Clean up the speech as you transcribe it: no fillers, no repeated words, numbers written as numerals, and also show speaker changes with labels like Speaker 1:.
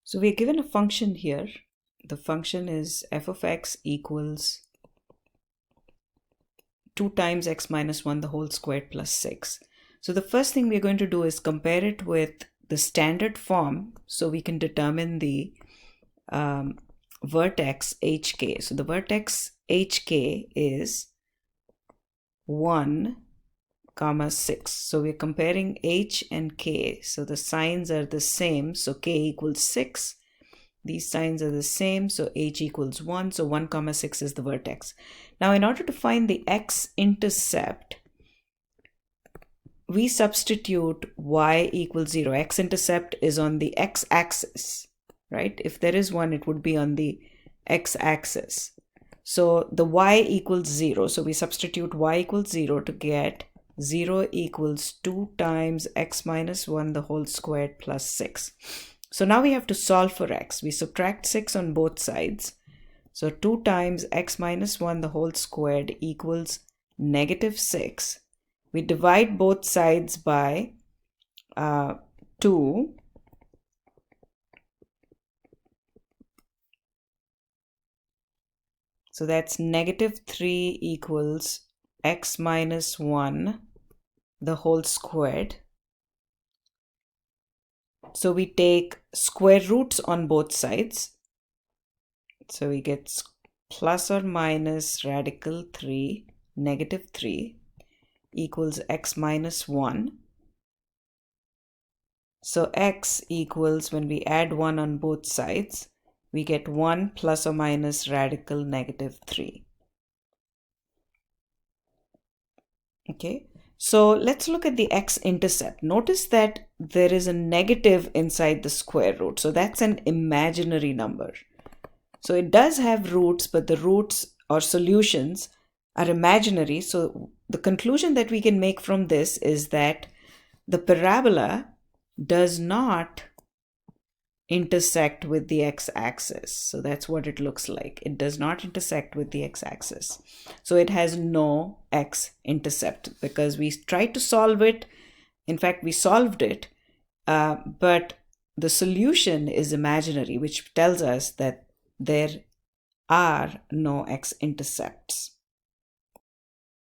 Speaker 1: So we're given a function here. The function is f of x equals 2 times x minus 1 the whole squared plus 6. So the first thing we're going to do is compare it with the standard form so we can determine the vertex hk. So the vertex hk is 1, 6. So we're comparing h and k. So the signs are the same. So k equals 6. These signs are the same. So h equals 1. So 1, 6 is the vertex. Now in order to find the x-intercept, we substitute y equals 0. X-intercept is on the x-axis, right? If there is one, it would be on the x-axis. So the y equals 0. So we substitute y equals 0 to get 0 equals 2 times x minus 1 the whole squared plus 6. So now we have to solve for x. We subtract 6 on both sides. So 2 times x minus 1 the whole squared equals negative 6. We divide both sides by 2. So that's negative 3 equals x minus 1 the whole squared. So we take square roots on both sides. So we get plus or minus radical 3, negative 3 equals x minus 1. So x equals, when we add 1 on both sides, we get 1 plus or minus radical negative 3. Okay. So let's look at the x-intercept. Notice that there is a negative inside the square root. So that's an imaginary number. So it does have roots, but the roots or solutions are imaginary. So the conclusion that we can make from this is that the parabola does not intersect with the x-axis. So that's what it looks like. It does not intersect with the x-axis. So it has no x-intercept because we tried to solve it. In fact, we solved it, but the solution is imaginary, which tells us that there are no x-intercepts.